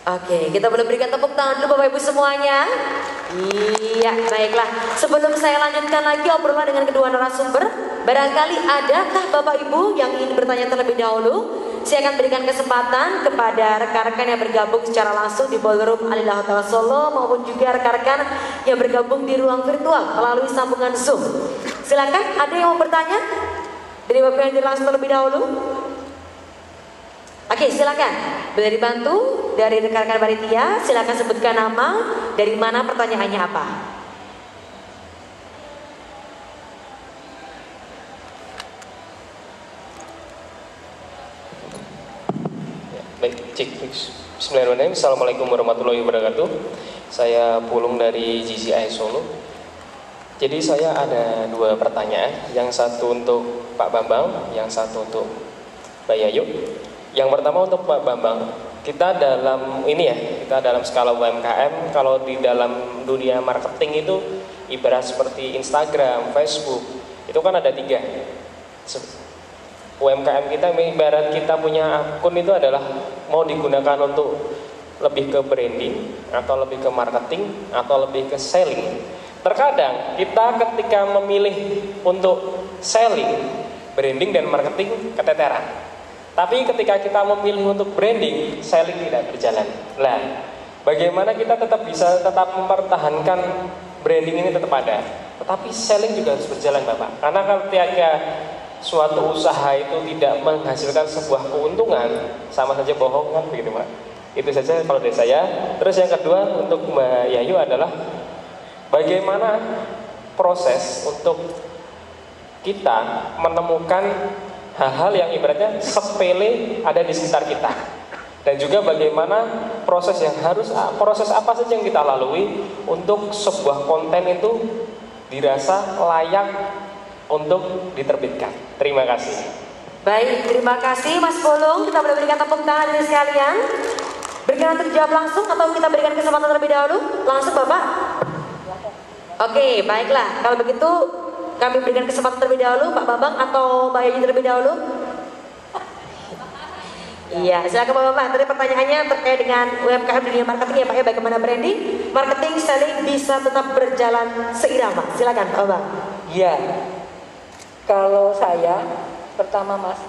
Oke, kita boleh berikan tepuk tangan dulu Bapak Ibu semuanya. Iya, baiklah. Sebelum saya lanjutkan lagi obrolan dengan kedua narasumber, barangkali adakah Bapak Ibu yang ingin bertanya terlebih dahulu? Saya akan berikan kesempatan kepada rekan-rekan yang bergabung secara langsung di Ballroom Alila Hotel Solo maupun juga rekan-rekan yang bergabung di ruang virtual melalui sambungan Zoom. Silakan, ada yang mau bertanya? Dari Bapak yang langsung terlebih dahulu? Oke, silakan. Boleh dibantu dari rekan-rekan panitia, silakan sebutkan nama, dari mana, pertanyaannya apa. Baik, cek. Bismillahirrahmanirrahim. Assalamualaikum warahmatullahi wabarakatuh. Saya Pulung dari GCI Solo. Jadi saya ada dua pertanyaan, yang satu untuk Pak Bambang, yang satu untuk Mbak Yayu. Yang pertama untuk Pak Bambang, kita dalam skala UMKM, kalau di dalam dunia marketing itu ibarat seperti Instagram, Facebook, itu kan ada 3. UMKM kita ibarat kita punya akun itu adalah mau digunakan untuk lebih ke branding, atau lebih ke marketing, atau lebih ke selling. Terkadang kita ketika memilih untuk selling, branding dan marketing keteteran. Tapi ketika kita memilih untuk branding, selling tidak berjalan. Nah, bagaimana kita bisa tetap mempertahankan branding ini tetap ada, tetapi selling juga harus berjalan, Bapak. Karena ketika suatu usaha itu tidak menghasilkan sebuah keuntungan, sama saja bohong kan, begitu Pak. Itu saja kalau dari saya. Terus yang kedua untuk Mbak Yayu adalah bagaimana proses untuk kita menemukan hal-hal yang ibaratnya sepele ada di sekitar kita, dan juga bagaimana proses apa saja yang kita lalui untuk sebuah konten itu dirasa layak untuk diterbitkan. Terima kasih. Baik, terima kasih Mas Pulung. Kita boleh berikan tepuk tangan dari sekalian. Berkenan untuk jawab langsung atau kita berikan kesempatan terlebih dahulu? Langsung Bapak. Oke, baiklah. Kalau begitu kami berikan kesempatan terlebih dahulu, Pak Bambang atau Mbak Yayu terlebih dahulu. Iya, silakan Pak Bambang. Tadi pertanyaannya terkait dengan UMKM di dunia marketing ya Pak ya, bagaimana branding, marketing, selling bisa tetap berjalan seirama. Silakan Pak Bambang. Iya, kalau saya pertama Mas,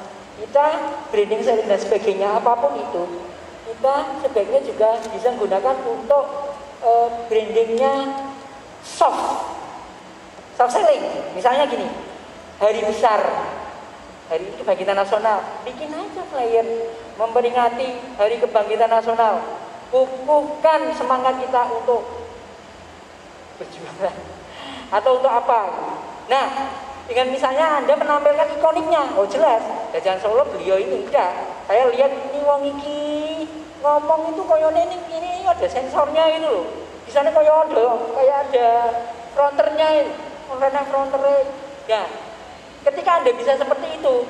kita branding, selling dan sebagainya apapun itu, kita sebaiknya juga bisa menggunakan untuk brandingnya soft selling. Misalnya gini, hari besar, hari ini kebangkitan nasional, bikin aja flyer memperingati hari kebangkitan nasional. Kukuhkan semangat kita untuk berjuang atau untuk apa. Nah, dengan misalnya Anda menampilkan ikoniknya, oh jelas Jajan Solo beliau ini udah, saya lihat ini wong iki ngomong itu koyone ini ada sensornya itu loh, di sana kayak ada fronternya ini, fronternya. Ya, ketika Anda bisa seperti itu,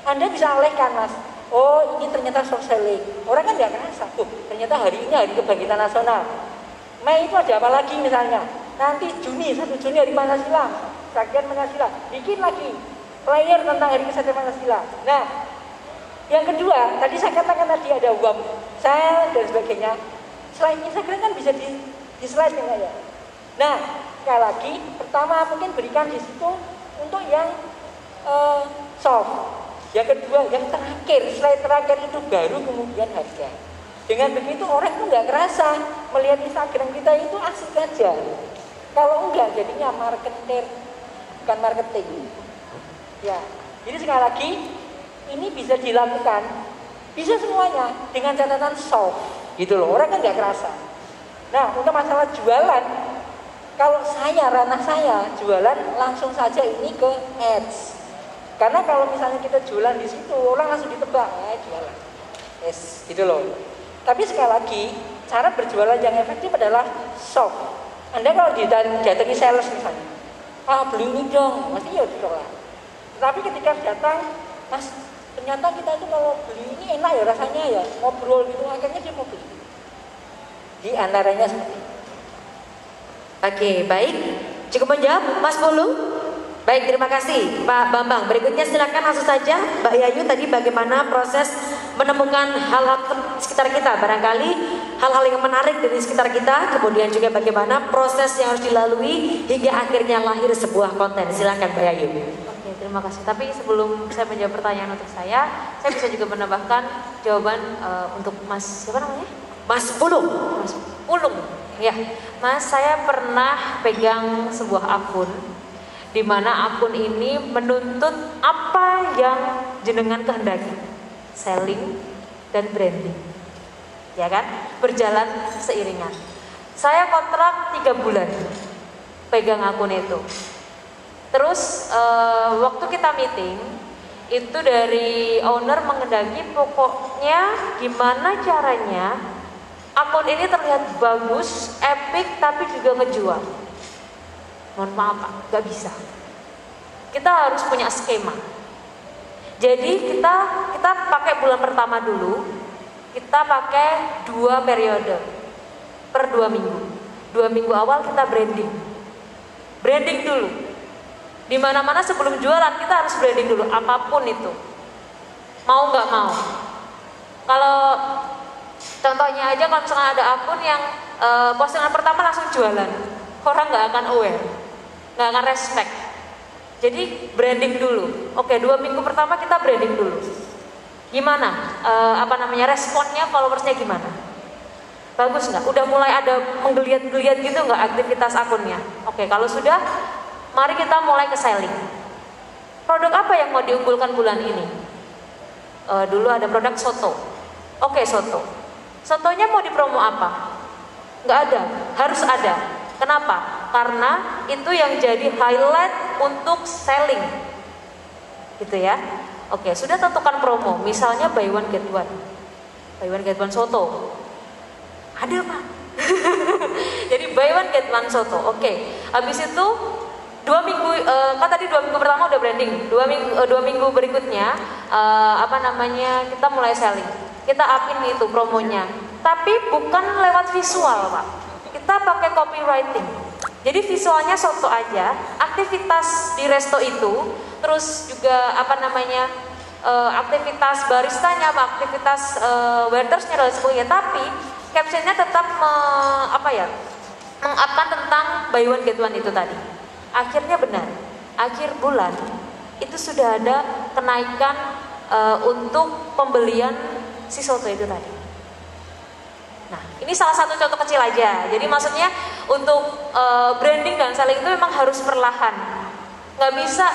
Anda bisa alihkan Mas. Oh ini ternyata soft selling. Orang kan nggak ngerasa, tuh ternyata hari ini hari kebangkitan nasional. Mei itu ada apa lagi misalnya? Nanti Juni, 1 Juni hari Pancasila, Rakyat Pancasila, bikin lagi flyer tentang hari kesadaran Pancasila. Nah, yang kedua, tadi saya katakan tadi ada web, sel dan sebagainya. Selain Instagram kan bisa di slide ya. Nah, sekali lagi, pertama mungkin berikan di situ untuk yang soft. Yang kedua, yang terakhir, slide terakhir itu baru kemudian harga. Dengan begitu orang itu nggak kerasa melihat Instagram kita itu asik aja. Kalau enggak jadinya marketer, bukan marketing. Ya, jadi sekali lagi ini bisa dilakukan, bisa semuanya dengan catatan soft, gitu loh. Orang kan nggak kerasa. Nah, untuk masalah jualan, kalau ranah saya jualan langsung saja ini ke ads. Karena kalau misalnya kita jualan di situ, orang langsung ditebak, jualan. Yes, gitu loh. Tapi sekali lagi, cara berjualan yang efektif adalah soft. Anda kalau didatangi sales misalnya, beli ini dong, pasti ya ditolak. Tapi ketika datang, Mas, ternyata kita itu kalau beli ini enak ya rasanya ya, ngobrol gitu, akhirnya dia mau beli. Di antaranya seperti itu. Oke, baik. Cukup menjawab, Mas Pulung? Baik, terima kasih Pak Bambang. Berikutnya silakan langsung saja Mbak Yayu, tadi bagaimana proses menemukan hal-hal sekitar kita. Barangkali hal-hal yang menarik dari sekitar kita, kemudian juga bagaimana proses yang harus dilalui hingga akhirnya lahir sebuah konten. Silakan Mbak Ayu. Oke, terima kasih. Tapi sebelum saya menjawab pertanyaan untuk saya bisa juga menambahkan jawaban untuk Mas siapa namanya? Mas Pulung. Mas Pulung. Ya, Mas, saya pernah pegang sebuah akun di mana akun ini menuntut apa yang jenengan kehendaki, selling dan branding, ya kan, berjalan seiringan. Saya kontrak 3 bulan pegang akun itu. Terus waktu kita meeting itu dari owner mengendaki pokoknya gimana caranya akun ini terlihat bagus, epic, tapi juga ngejual. Mohon maaf Pak, gak bisa. Kita harus punya skema. Jadi kita pakai bulan pertama dulu. Kita pakai 2 periode per 2 minggu. 2 minggu awal kita branding dulu. Di mana-mana sebelum jualan kita harus branding dulu, apapun itu. Mau nggak mau. Kalau contohnya aja, kalau misalnya ada akun yang postingan pertama langsung jualan, orang nggak akan aware, nggak akan respect. Jadi branding dulu. Oke, 2 minggu pertama kita branding dulu. Gimana? Responnya, followersnya gimana? Bagus nggak? Udah mulai ada menggeliat-geliat gitu nggak aktivitas akunnya? Oke, kalau sudah, mari kita mulai ke selling. Produk apa yang mau diunggulkan bulan ini? Dulu ada produk soto. Oke, soto. Sotonya mau dipromo apa? Nggak ada, harus ada. Kenapa? Karena itu yang jadi highlight untuk selling, gitu ya. Oke, sudah tentukan promo, misalnya buy one get one soto. Ada Pak. Jadi buy one get one soto. Oke, habis itu 2 minggu, kan tadi 2 minggu pertama udah branding. 2 minggu berikutnya kita mulai selling. Kita upin itu promonya, tapi bukan lewat visual Pak. Kita pakai copywriting. Jadi visualnya soto aja, aktivitas di resto itu, terus juga aktivitas baristanya, aktivitas waitersnya dan sebagainya. Tapi captionnya tetap mengupkan tentang buy one get one itu tadi. Akhirnya benar, akhir bulan itu sudah ada kenaikan untuk pembelian si soto itu tadi. Nah, ini salah satu contoh kecil aja. Jadi maksudnya untuk branding dan selling itu memang harus perlahan. Nggak bisa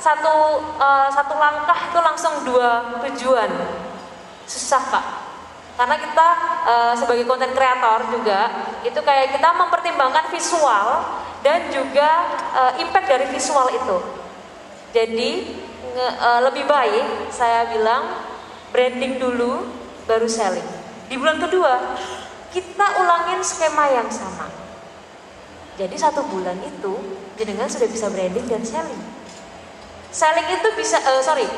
satu langkah itu langsung 2 tujuan. Susah Pak. Karena kita sebagai konten kreator juga itu kayak kita mempertimbangkan visual dan juga impact dari visual itu. Jadi lebih baik saya bilang branding dulu baru selling. Di bulan kedua kita ulangin skema yang sama. Jadi 1 bulan itu jenengan sudah bisa branding dan selling. Selling itu bisa selling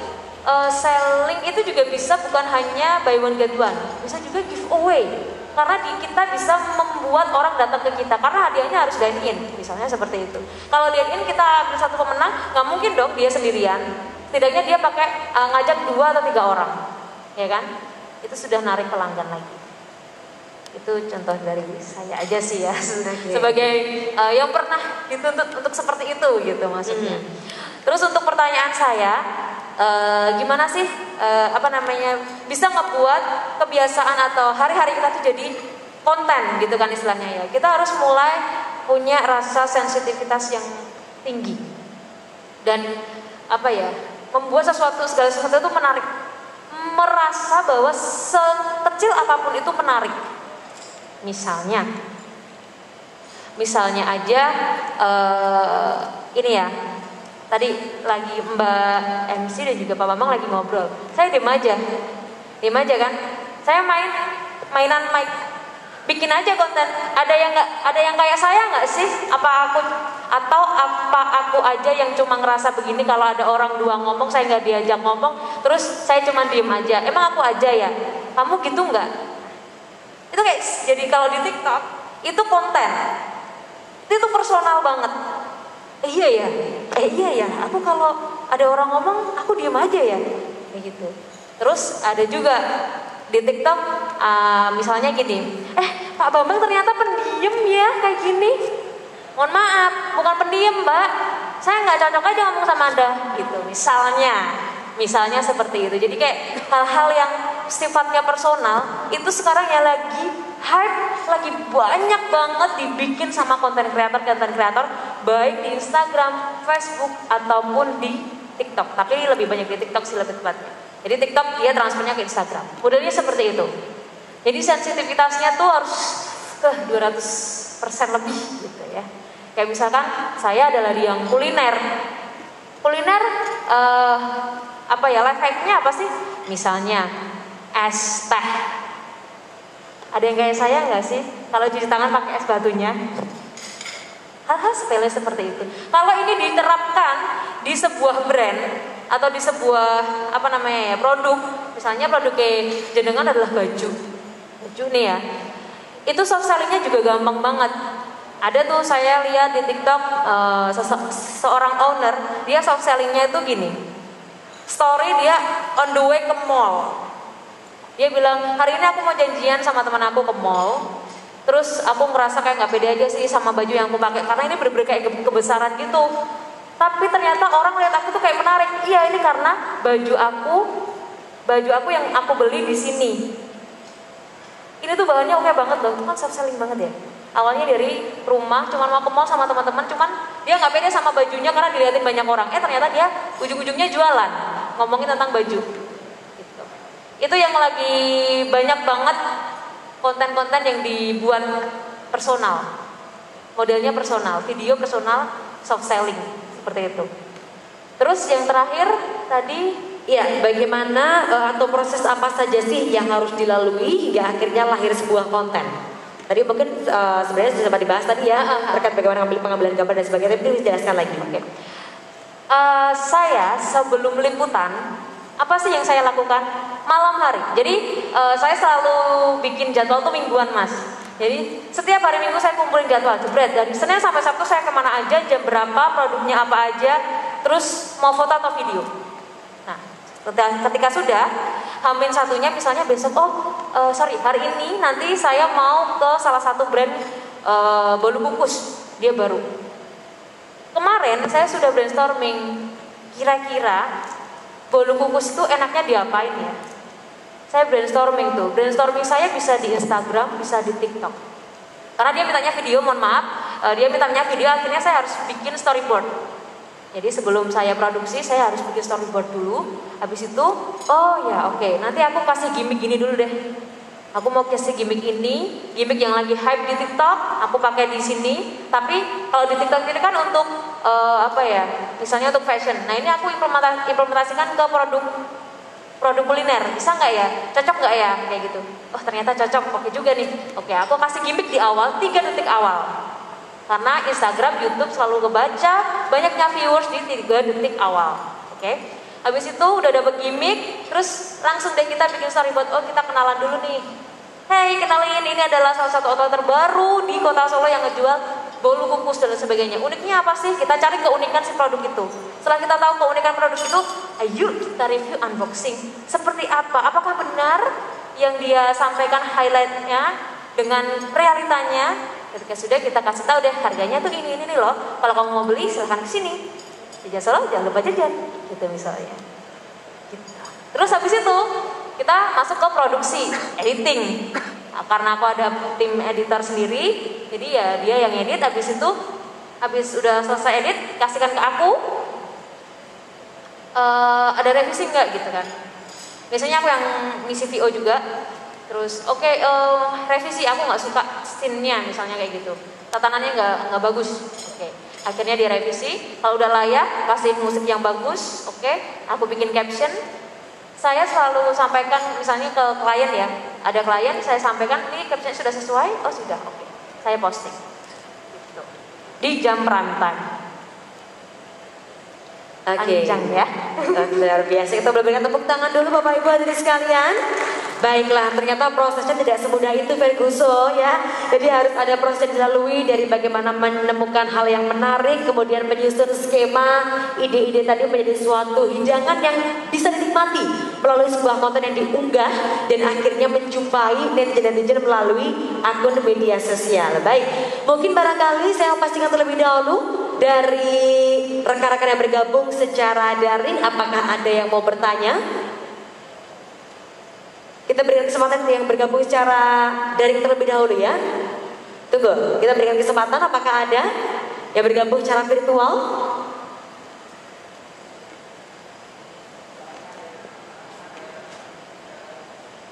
itu juga bisa bukan hanya buy one get one, bisa juga giveaway. Karena kita bisa membuat orang datang ke kita karena hadiahnya harus dine in, misalnya seperti itu. Kalau dine in kita ambil 1 pemenang, nggak mungkin dong dia sendirian. Setidaknya dia pakai ngajak 2 atau 3 orang, ya kan? Itu sudah narik pelanggan lagi. Itu contoh dari saya aja sih ya, sebagai yang pernah dituntut untuk seperti itu gitu maksudnya. Terus untuk pertanyaan saya, gimana sih bisa ngebuat kebiasaan atau hari-hari kita tuh jadi konten gitu kan istilahnya ya. Kita harus mulai punya rasa sensitivitas yang tinggi dan membuat segala sesuatu itu menarik, merasa bahwa sekecil apapun itu menarik. Misalnya aja ini ya, tadi lagi Mbak MC dan juga Pak Bambang lagi ngobrol, saya diem aja kan, saya mainan mic, bikin aja konten. Ada yang kayak saya nggak sih? Apa aku aja yang cuma ngerasa begini kalau ada orang 2 ngomong saya nggak diajak ngomong, terus saya cuma diem aja. Emang aku aja ya? Kamu gitu nggak? Itu kayak, jadi kalau di TikTok itu konten, itu personal banget. Iya ya, aku kalau ada orang ngomong aku diem aja ya, kayak gitu. Terus ada juga di TikTok misalnya gini, Pak Bambang ternyata pendiam ya kayak gini. Mohon maaf, bukan pendiam Mbak, saya nggak cocok aja ngomong sama Anda gitu. Misalnya seperti itu. Jadi kayak hal-hal yang sifatnya personal itu sekarang ya lagi hype, lagi banyak banget dibikin sama konten kreator baik di Instagram, Facebook ataupun di TikTok. Tapi lebih banyak di TikTok sih lebih tepatnya. Jadi TikTok dia transfernya ke Instagram. Modelnya seperti itu. Jadi sensitivitasnya tuh harus ke 200% lebih gitu ya. Kayak misalkan saya adalah di yang kuliner, life hack-nya apa sih? Misalnya es teh. Ada yang kayak saya nggak sih? Kalau cuci tangan pakai es batunya. Hal-hal sepele seperti itu. Kalau ini diterapkan di sebuah brand atau di sebuah produk, misalnya produk jenengan adalah baju nih ya. Itu soft sellingnya juga gampang banget. Ada tuh saya lihat di TikTok seorang owner, dia soft sellingnya itu gini. Story dia on the way ke mall. Dia bilang, hari ini aku mau janjian sama teman aku ke mall. Terus aku ngerasa kayak nggak pede aja sih sama baju yang aku pakai karena ini bener-bener kayak kebesaran gitu. Tapi ternyata orang lihat aku tuh kayak menarik. Iya, ini karena baju aku yang aku beli di sini. Ini tuh bahannya oke banget loh, itu kan soft selling banget ya. Awalnya dari rumah, cuman mau ke mall sama teman-teman, cuman dia nggak pede sama bajunya karena dilihatin banyak orang. Ternyata dia ujung-ujungnya jualan, ngomongin tentang baju. Gitu. Itu yang lagi banyak banget konten-konten yang dibuat personal, modelnya personal, video personal, soft selling seperti itu. Terus yang terakhir tadi. Iya, bagaimana atau proses apa saja sih yang harus dilalui hingga akhirnya lahir sebuah konten? Tadi mungkin sebenarnya sudah sempat dibahas tadi ya terkait bagaimana pengambilan gambar dan sebagainya, tapi dijelaskan lagi. Oke. Saya sebelum liputan, apa sih yang saya lakukan? Malam hari. Jadi saya selalu bikin jadwal tuh mingguan Mas. Jadi setiap hari Minggu saya kumpulin jadwal, jebret. Dari Senin sampai Sabtu saya kemana aja, jam berapa, produknya apa aja, terus mau foto atau video. Nah, ketika sudah Hamin satunya misalnya besok hari ini nanti saya mau ke salah satu brand bolu kukus, dia baru. Kemarin saya sudah brainstorming kira-kira bolu kukus itu enaknya diapain ya. Saya brainstorming saya bisa di Instagram, bisa di TikTok. Karena dia mintanya video, mohon maaf, dia mintanya video, akhirnya saya harus bikin storyboard. Jadi sebelum saya produksi, saya harus bikin storyboard dulu. Habis itu, nanti aku kasih gimmick gini dulu deh. Aku mau kasih gimmick ini, gimmick yang lagi hype di TikTok, aku pakai di sini. Tapi kalau di TikTok ini kan untuk misalnya untuk fashion. Nah ini aku implementasikan ke produk kuliner. Bisa nggak ya? Cocok nggak ya? Kayak gitu. Oh ternyata cocok, oke juga nih. Oke, aku kasih gimmick di awal, 3 detik awal. Karena Instagram, YouTube selalu kebaca banyaknya viewers di 3 detik awal. Oke. Habis itu udah dapet gimmick, terus langsung deh kita bikin storyboard. Oh kita kenalan dulu nih. Hey kenalin, ini adalah salah satu outlet terbaru di kota Solo yang ngejual bolu kukus dan sebagainya. Uniknya apa sih? Kita cari keunikan si produk itu. Setelah kita tahu keunikan produk itu, ayo kita review unboxing. Seperti apa? Apakah benar yang dia sampaikan highlightnya dengan realitanya? Ketika sudah kita kasih tahu deh harganya tuh ini loh. Kalau kamu mau beli silahkan kesini. Di Solo jangan lupa jajan, gitu misalnya. Gitu. Terus habis itu kita masuk ke produksi, editing. Nah, karena aku ada tim editor sendiri, jadi ya dia yang edit. Habis udah selesai edit, kasihkan ke aku. Ada revisi nggak gitu kan? Biasanya aku yang ngisi VO juga. Terus revisi, aku nggak suka scene-nya misalnya kayak gitu, tatanannya nggak bagus. Akhirnya direvisi. Kalau udah layak, kasih musik yang bagus. Aku bikin caption. Saya selalu sampaikan misalnya ke klien ya, ada klien saya sampaikan ini caption sudah sesuai, oh sudah, saya posting gitu. Di jam prime time. Panjang ya. Luar biasa. Kita berikan tepuk tangan dulu Bapak Ibu hadirin sekalian. Baiklah, ternyata prosesnya tidak semudah itu Ferguson ya. Jadi harus ada proses yang dilalui dari bagaimana menemukan hal yang menarik, kemudian menyusun skema, ide-ide tadi menjadi suatu hidangan yang bisa dinikmati melalui sebuah konten yang diunggah dan akhirnya menjumpai netizen-netizen melalui akun media sosial. Baik, mungkin barangkali saya pastikan terlebih dahulu dari rekan-rekan yang bergabung secara daring, apakah ada yang mau bertanya? Kita berikan kesempatan yang bergabung secara daring terlebih dahulu ya. Tunggu, kita berikan kesempatan apakah ada yang bergabung secara virtual?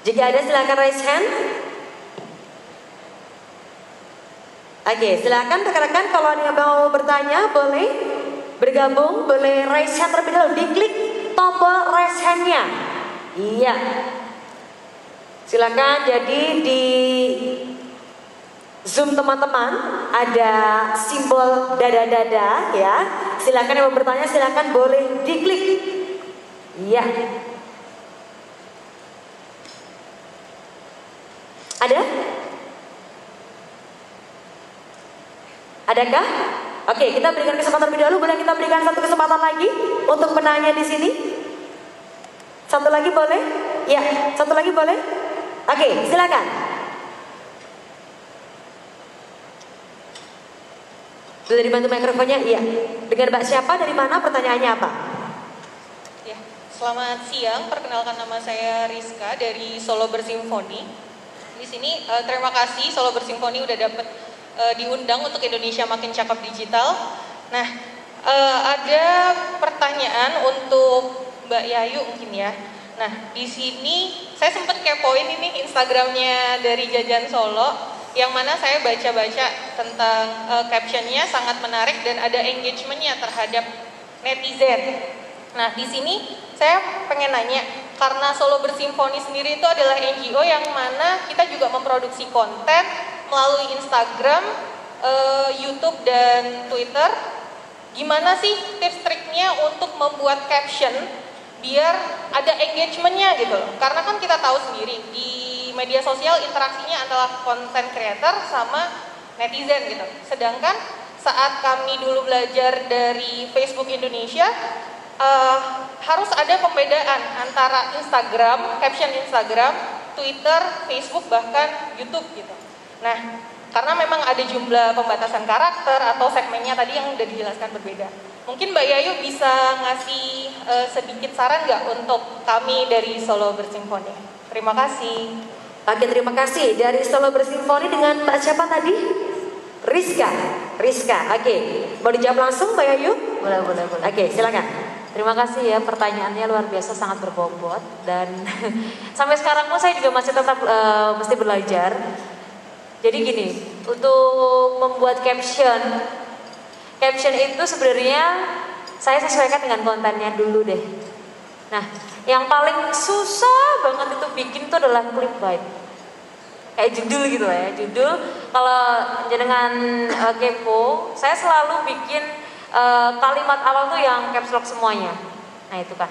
Jika ada silakan raise hand. Oke, silakan rekan-rekan kalau ada yang mau bertanya boleh bergabung, boleh raise hand terlebih dahulu. Diklik tombol raise hand-nya. Iya. Silakan, jadi di Zoom teman-teman ada simbol dada-dada ya. Silakan yang mau bertanya silakan boleh diklik. Iya. Ada? Adakah? Oke, kita berikan kesempatan lebih dahulu. Boleh kita berikan satu kesempatan lagi untuk penanya di sini? Satu lagi boleh? Ya, satu lagi boleh? Oke, silakan. Sudah dibantu mikrofonnya? Iya. Dengan Mbak siapa? Dari mana? Pertanyaannya apa? Ya, selamat siang. Perkenalkan nama saya Rizka dari Solo Bersimfoni. Di sini terima kasih Solo Bersimfoni udah dapat diundang untuk Indonesia Makin Cakep Digital. Nah, ada pertanyaan untuk Mbak Yayu mungkin ya. Nah, di sini saya sempat kepoin ini Instagramnya dari Jajan Solo, yang mana saya baca-baca tentang captionnya sangat menarik dan ada engagementnya terhadap netizen. Nah, di sini saya pengen nanya, karena Solo Bersimfoni sendiri itu adalah NGO yang mana kita juga memproduksi konten melalui Instagram, YouTube dan Twitter. Gimana sih tips triknya untuk membuat caption biar ada engagementnya gitu loh. Karena kan kita tahu sendiri di media sosial interaksinya adalah content creator sama netizen gitu. Sedangkan saat kami dulu belajar dari Facebook Indonesia, harus ada pembedaan antara Instagram, caption Instagram, Twitter, Facebook, bahkan YouTube gitu. Nah, karena memang ada jumlah pembatasan karakter atau segmennya tadi yang udah dijelaskan berbeda. Mungkin Mbak Yayu bisa ngasih sedikit saran nggak untuk kami dari Solo Bersimfoni? Terima kasih. Oke, terima kasih. Dari Solo Bersimfoni dengan Mbak siapa tadi? Rizka. Oke. Mau dijawab langsung Mbak Yayu? Boleh. Oke, silakan. Terima kasih ya, pertanyaannya luar biasa, sangat berbobot. Dan sampai sekarang pun saya juga masih tetap mesti belajar. Jadi gini, untuk membuat caption itu sebenarnya saya sesuaikan dengan kontennya dulu deh. Nah, yang paling susah banget itu bikin itu adalah clickbait. Kayak judul gitu lah ya, judul. Kalau dengan kepo, saya selalu bikin kalimat awal tuh yang caps lock semuanya. Nah itu kan.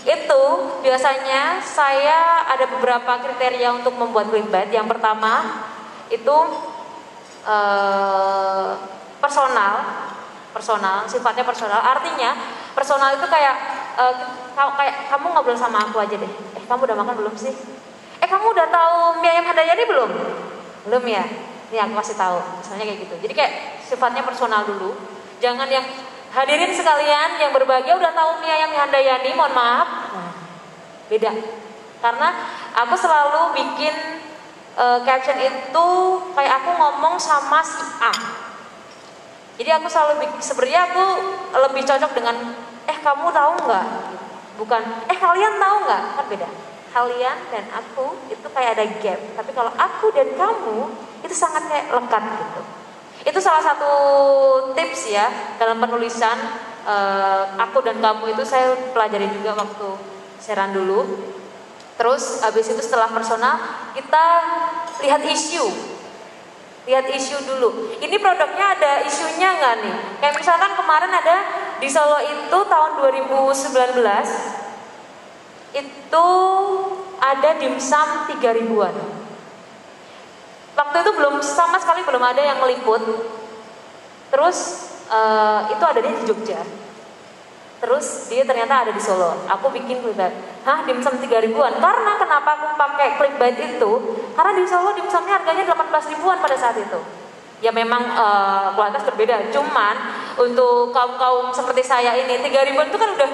Itu biasanya saya ada beberapa kriteria untuk membuat clickbait. Yang pertama itu personal, sifatnya personal. Artinya personal itu kayak kamu ngobrol sama aku aja deh. Kamu udah makan belum sih? Kamu udah tahu mie ayam Handayani belum? Belum ya? Nih aku kasih tahu. Misalnya kayak gitu. Jadi kayak sifatnya personal dulu. Jangan yang hadirin sekalian yang berbahagia udah tahu mie ayam Handayani, mohon maaf. Nah, beda. Karena aku selalu bikin caption itu kayak aku ngomong sama si A. Jadi aku selalu sebenarnya aku lebih cocok dengan kamu tahu nggak? Bukan kalian tahu nggak? Kan beda. Kalian dan aku itu kayak ada gap. Tapi kalau aku dan kamu itu sangat kayak lekat gitu. Itu salah satu tips ya dalam penulisan aku dan kamu itu saya pelajari juga waktu siaran dulu. Terus habis itu setelah personal kita lihat isu dulu. Ini produknya ada isunya nggak nih? Kayak misalkan kemarin ada di Solo itu tahun 2019 itu ada dimsum 3.000-an. Waktu itu sama sekali belum ada yang meliput. Terus itu adanya di Jogja. Terus dia ternyata ada di Solo. Aku bikin clickbait. Hah, dimsum 3.000-an? Karena kenapa aku pakai clickbait itu? Karena di Solo dimsumnya harganya 18.000-an pada saat itu. Ya memang kualitas berbeda. Cuman untuk kaum seperti saya ini 3.000-an itu kan udah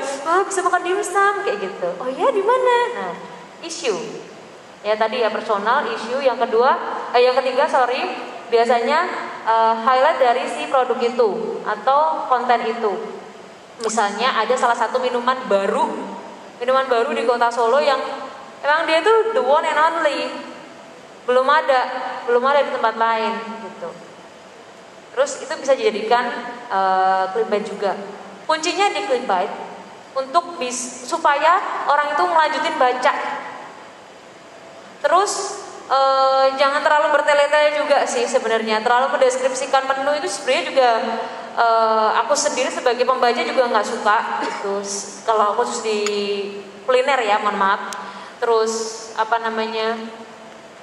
bisa makan dimsum kayak gitu. Oh iya, di mana? Nah, isu. Ya tadi ya personal isu. Yang ketiga biasanya highlight dari si produk itu atau konten itu. Misalnya ada salah satu minuman baru di kota Solo yang emang dia tuh the one and only, belum ada di tempat lain gitu. Terus itu bisa dijadikan clickbait juga. Kuncinya di clickbait untuk supaya orang itu melanjutin baca. Terus jangan terlalu bertele-tele juga sih sebenarnya. Terlalu mendeskripsikan menu itu sebenarnya juga aku sendiri sebagai pembaca juga nggak suka gitu. Kalau khusus di kuliner ya, mohon maaf. Terus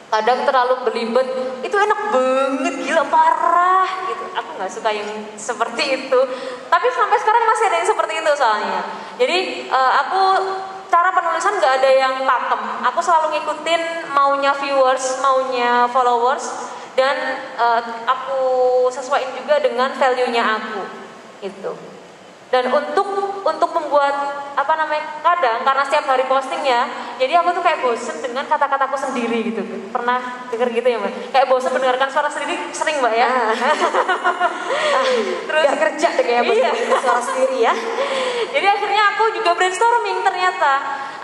kadang terlalu belibet, itu enak banget, gila parah gitu. Aku nggak suka yang seperti itu. Tapi sampai sekarang masih ada yang seperti itu soalnya. Jadi cara penulisan nggak ada yang pakem. Aku selalu ngikutin maunya viewers, maunya followers, dan aku sesuaiin juga dengan value-nya aku, gitu. Dan untuk membuat kadang karena setiap hari posting ya, jadi aku tuh kayak bosen dengan kata-kataku sendiri gitu. Pernah denger gitu ya Mbak? Kayak bosen mendengarkan suara sendiri, sering Mbak ya? Terus gak kerja deh kayak suara sendiri ya. Jadi akhirnya aku juga brainstorming ternyata.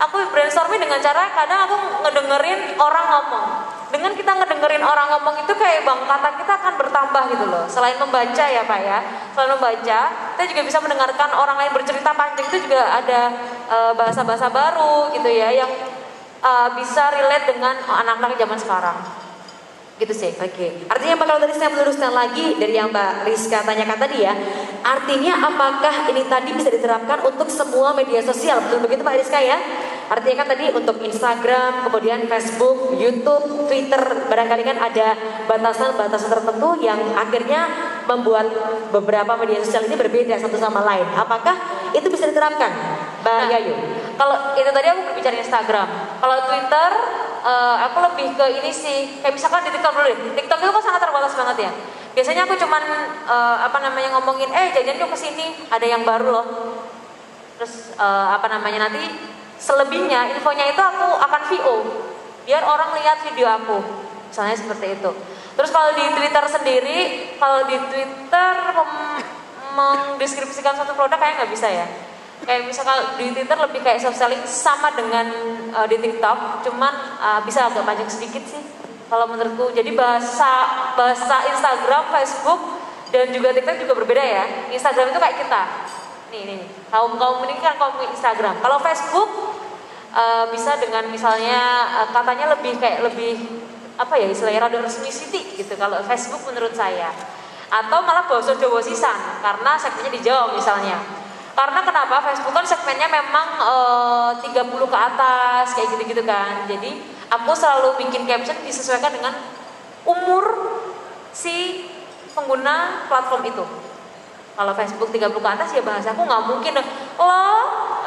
Aku brainstorming dengan cara kadang aku ngedengerin orang ngomong. Dengan kita ngedengerin orang ngomong itu kayak kata kita akan bertambah gitu loh. Selain membaca ya Pak ya, selain membaca, kita juga bisa mendengarkan orang lain bercerita panjang. Itu juga ada bahasa-bahasa baru gitu ya, yang bisa relate dengan anak-anak zaman sekarang. Gitu sih. Oke. Artinya kalau tadi saya meluruskan lagi dari yang Mbak Rizka tanyakan tadi ya, artinya apakah ini tadi bisa diterapkan untuk semua media sosial? Betul begitu Mbak Rizka ya? Artinya kan tadi untuk Instagram, kemudian Facebook, YouTube, Twitter, barangkali kan ada batasan-batasan tertentu yang akhirnya membuat beberapa media sosial ini berbeda satu sama lain. Apakah itu bisa diterapkan, Mbak Yayu? Kalau itu tadi aku berbicara Instagram. Kalau Twitter, aku lebih ke ini sih. Kayak misalkan di TikTok dulu deh. TikTok itu kan sangat terbatas banget ya. Biasanya aku cuman ngomongin, jajan yuk kesini, ada yang baru loh. Terus nanti selebihnya infonya itu aku akan VO biar orang lihat video aku, misalnya seperti itu. Terus kalau di Twitter sendiri, mendeskripsikan suatu produk kayak nggak bisa ya. Kayak misalkan di Twitter lebih kayak soft selling sama dengan di TikTok, cuman bisa agak panjang sedikit sih kalau menurutku. Jadi bahasa Instagram, Facebook dan juga TikTok juga berbeda ya. Instagram itu kayak kita. Nih. Kaum ini kan kaum Instagram. Kalau Facebook bisa dengan misalnya katanya lebih istilahnya rada resmi siti gitu kalau Facebook menurut saya. Atau malah basa Jawa sisan karena segmennya di Jawa misalnya. Karena kenapa? Facebook kan segmennya memang 30 ke atas kayak gitu-gitu kan. Jadi aku selalu bikin caption disesuaikan dengan umur si pengguna platform itu. Kalau Facebook 30 ke atas ya bahasaku nggak mungkin lo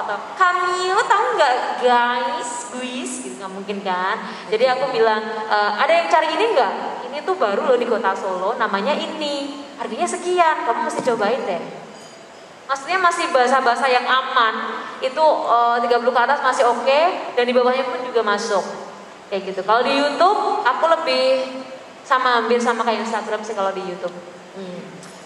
atau kami tahu nggak guys gitu, nggak mungkin kan. Jadi aku bilang ada yang cari ini nggak? Ini tuh baru loh di kota Solo, namanya ini, harganya sekian, kamu mesti cobain deh. Maksudnya masih bahasa-bahasa yang aman, itu 30 ke atas masih oke, dan di bawahnya pun juga masuk kayak gitu. Kalau di YouTube aku lebih hampir sama kayak Instagram sih kalau di YouTube.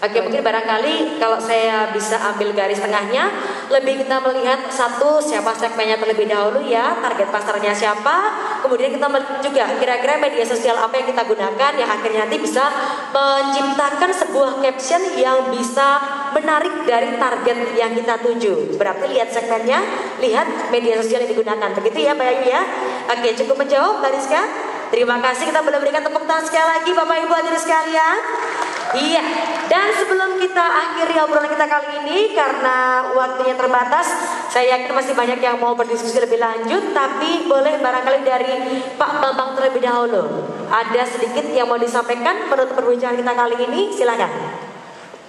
Oke, mungkin barangkali kalau saya bisa ambil garis tengahnya, lebih kita melihat siapa segmennya terlebih dahulu ya, target pasarnya siapa, kemudian kita juga kira-kira media sosial apa yang kita gunakan yang akhirnya nanti bisa menciptakan sebuah caption yang bisa menarik dari target yang kita tuju. Berarti lihat segmennya, lihat media sosial yang digunakan, begitu ya Mbak Ayu ya. Oke, cukup menjawab Mbak Rizka. Terima kasih, kita boleh berikan tepuk tangan sekali lagi Bapak Ibu hadirin sekalian. Iya, dan sebelum kita akhiri obrolan kita kali ini karena waktunya terbatas, saya yakin masih banyak yang mau berdiskusi lebih lanjut, tapi boleh barangkali dari Pak Bambang terlebih dahulu. Ada sedikit yang mau disampaikan menutup perbincangan kita kali ini, silakan.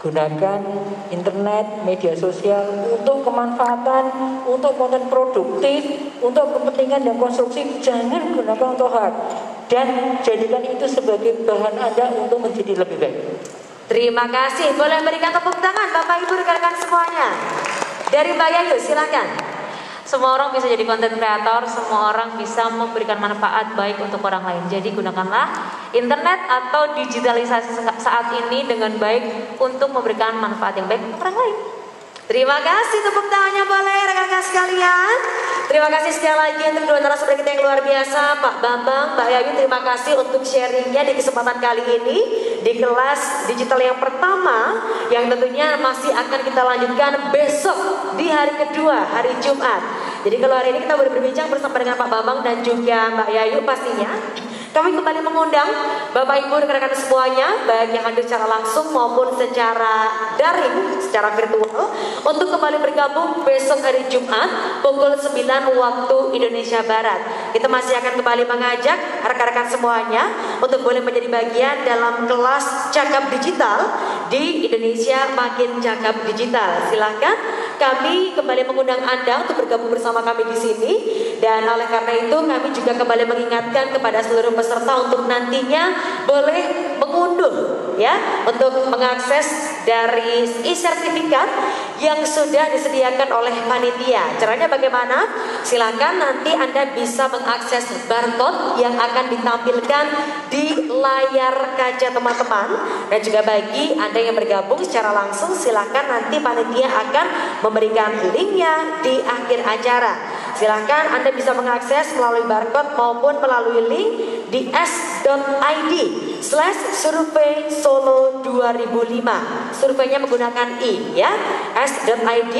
Gunakan internet, media sosial untuk kemanfaatan, untuk konten produktif, untuk kepentingan dan konstruksi. Jangan gunakan untuk hak. Dan jadikan itu sebagai bahan Anda untuk menjadi lebih baik. Terima kasih. Boleh berikan tepuk tangan Bapak Ibu rekan-rekan semuanya. Dari Mbak Yayu, silakan. Semua orang bisa jadi konten kreator, semua orang bisa memberikan manfaat baik untuk orang lain. Jadi gunakanlah internet atau digitalisasi saat ini dengan baik untuk memberikan manfaat yang baik untuk orang lain. Terima kasih, tepuk tangannya boleh rekan-rekan sekalian. Terima kasih sekali lagi untuk dua narasumber kita yang luar biasa, Pak Bambang, Mbak Yayu. Terima kasih untuk sharingnya di kesempatan kali ini di kelas digital yang pertama, yang tentunya masih akan kita lanjutkan besok di hari kedua, hari Jumat. Jadi kalau hari ini kita boleh berbincang bersama dengan Pak Bambang dan juga Mbak Yayu pastinya. Kami kembali mengundang Bapak Ibu rekan-rekan semuanya, baik yang hadir secara langsung maupun secara daring, secara virtual, untuk kembali bergabung besok hari Jumat pukul 9 waktu Indonesia Barat. Kita masih akan kembali mengajak rekan-rekan semuanya untuk boleh menjadi bagian dalam kelas Cakap Digital di Indonesia Makin Cakap Digital. Silakan, kami kembali mengundang Anda untuk bergabung bersama kami di sini. Dan oleh karena itu kami juga kembali mengingatkan kepada seluruh peserta untuk nantinya boleh mengunduh ya untuk mengakses dari e-sertifikat yang sudah disediakan oleh panitia. Caranya bagaimana? Silakan nanti Anda bisa mengakses barcode yang akan ditampilkan di layar kaca teman-teman. Dan juga bagi Anda yang bergabung secara langsung, silakan nanti panitia akan memberikan linknya di akhir acara. Silakan Anda bisa mengakses melalui barcode maupun melalui link di s.id/survei Solo 2005. Surveinya menggunakan i ya, s.id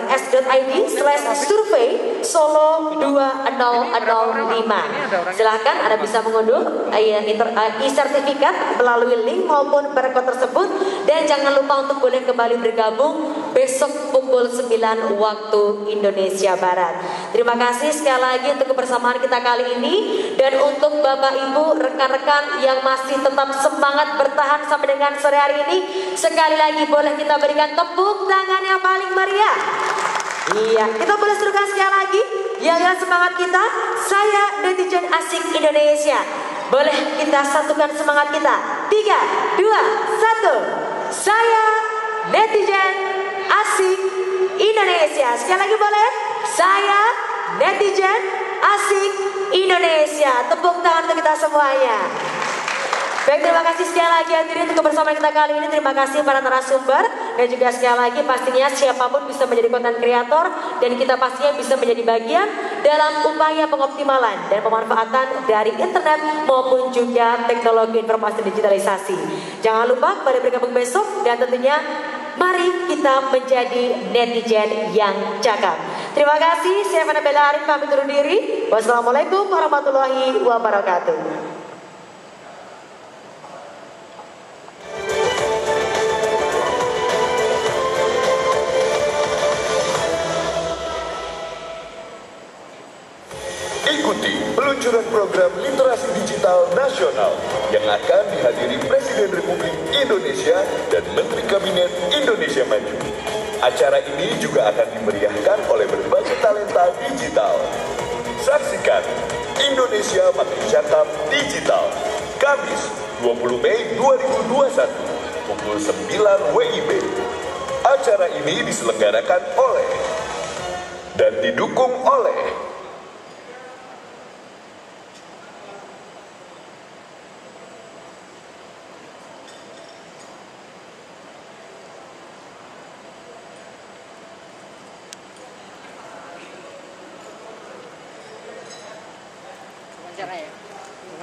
s.id/survei Solo 2005. Silakan Anda bisa mengunduh e-sertifikat melalui link maupun barcode tersebut. Dan jangan lupa untuk boleh kembali bergabung besok pukul 9 waktu Indonesia Barat. Terima kasih sekali lagi untuk kebersamaan kita kali ini. Dan untuk Bapak Ibu rekan-rekan yang masih tetap semangat bertahan sampai dengan sore hari ini, sekali lagi boleh kita berikan tepuk tangan yang paling meriah. Iya, kita boleh serukan sekali lagi. Jaga semangat kita. Saya netizen asik Indonesia. Boleh kita satukan semangat kita. 3, 2, 1. Saya netizen asik Indonesia. Sekali lagi boleh. Saya netizen asik Indonesia. Tepuk tangan untuk kita semuanya. Baik, terima kasih sekali lagi hadirin untuk kebersamaan kita kali ini. Terima kasih para narasumber. Dan juga sekali lagi pastinya siapapun bisa menjadi konten kreator. Dan kita pastinya bisa menjadi bagian dalam upaya pengoptimalan dan pemanfaatan dari internet maupun juga teknologi informasi digitalisasi. Jangan lupa kembali bergabung besok. Dan tentunya mari kita menjadi netizen yang cakap. Terima kasih. Saya Fana Bella Arif pamit undur diri. Wassalamualaikum warahmatullahi wabarakatuh. Ikuti peluncuran program literasi digital nasional yang akan dihadiri Presiden Republik Indonesia dan Menteri Kabinet Indonesia Maju. Acara ini juga akan dimeriahkan oleh berbagai talenta digital. Saksikan Indonesia Makin Cakap Digital, Kamis 20 Mei 2021, pukul 9 WIB. Acara ini diselenggarakan oleh dan didukung oleh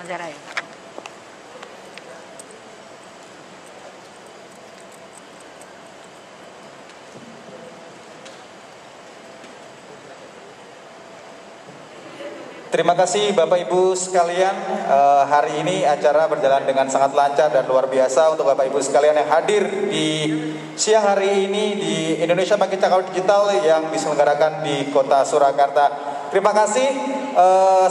wawancara ya. Terima kasih Bapak Ibu sekalian. Hari ini acara berjalan dengan sangat lancar dan luar biasa untuk Bapak Ibu sekalian yang hadir di siang hari ini di Indonesia Makin Cakap Digital yang diselenggarakan di Kota Surakarta. Terima kasih.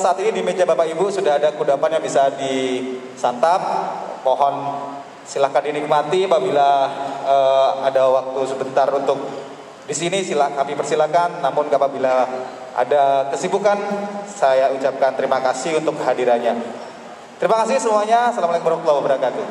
Saat ini di meja Bapak Ibu sudah ada kudapan yang bisa disantap. Mohon silakan dinikmati. Apabila ada waktu sebentar untuk di sini kami persilakan. Namun apabila ada kesibukan, saya ucapkan terima kasih untuk kehadirannya. Terima kasih semuanya. Assalamualaikum warahmatullahi wabarakatuh.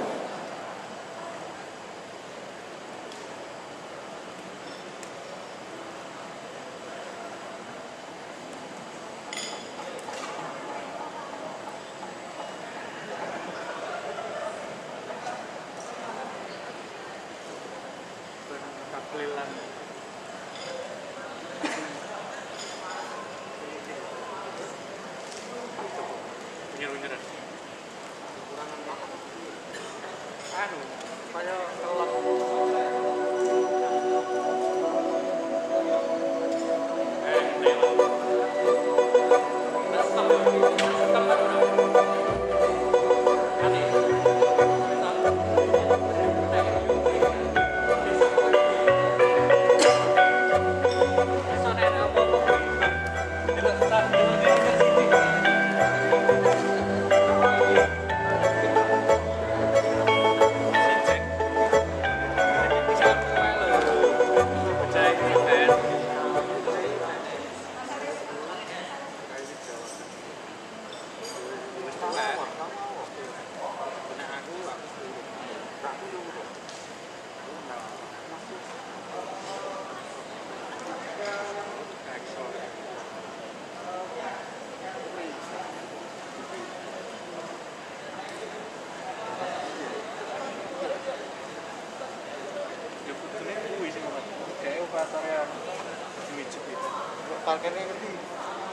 Parkirnya ngerti,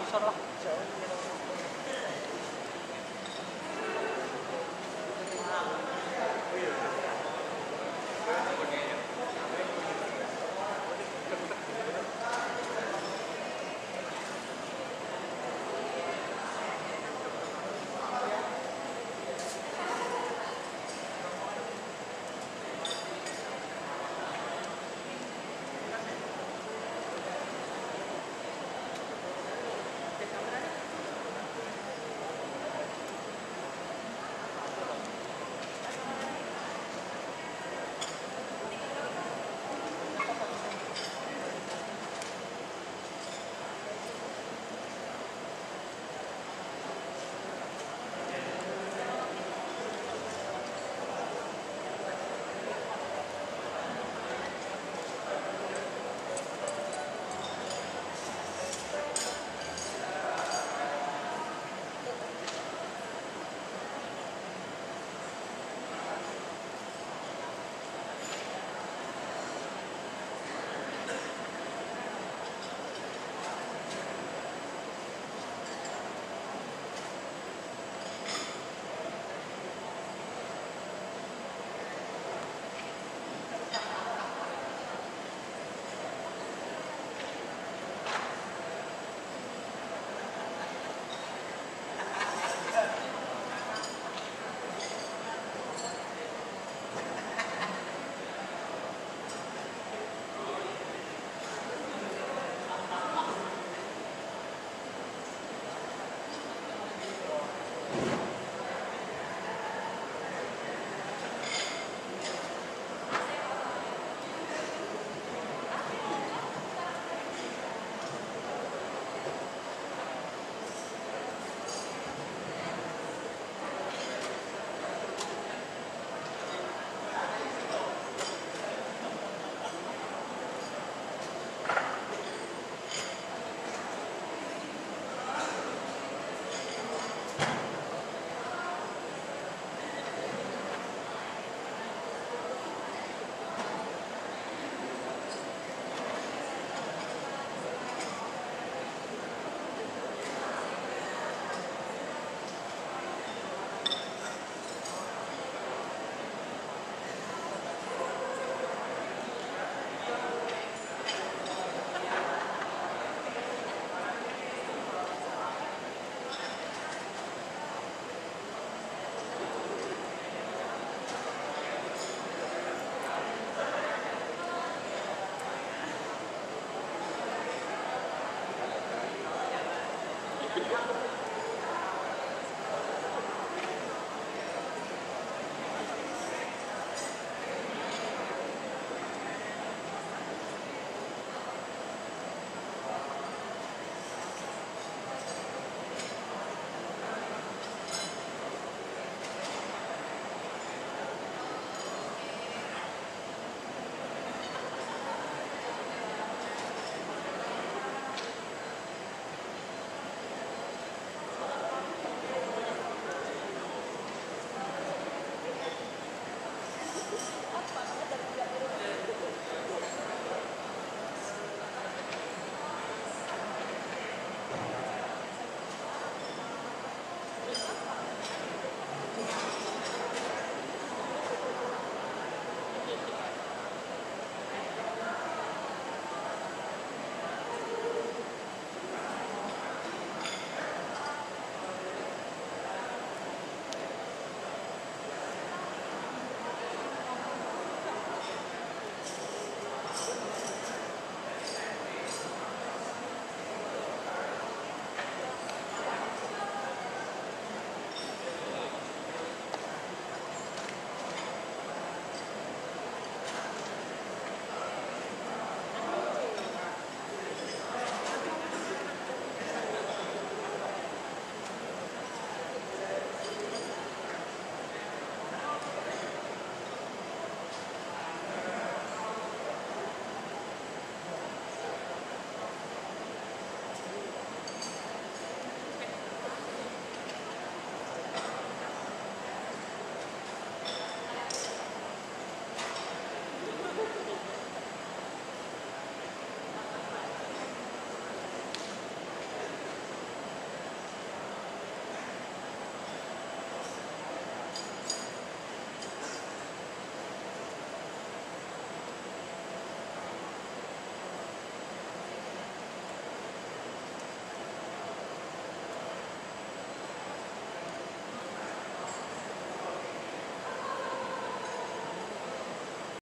bisa lah.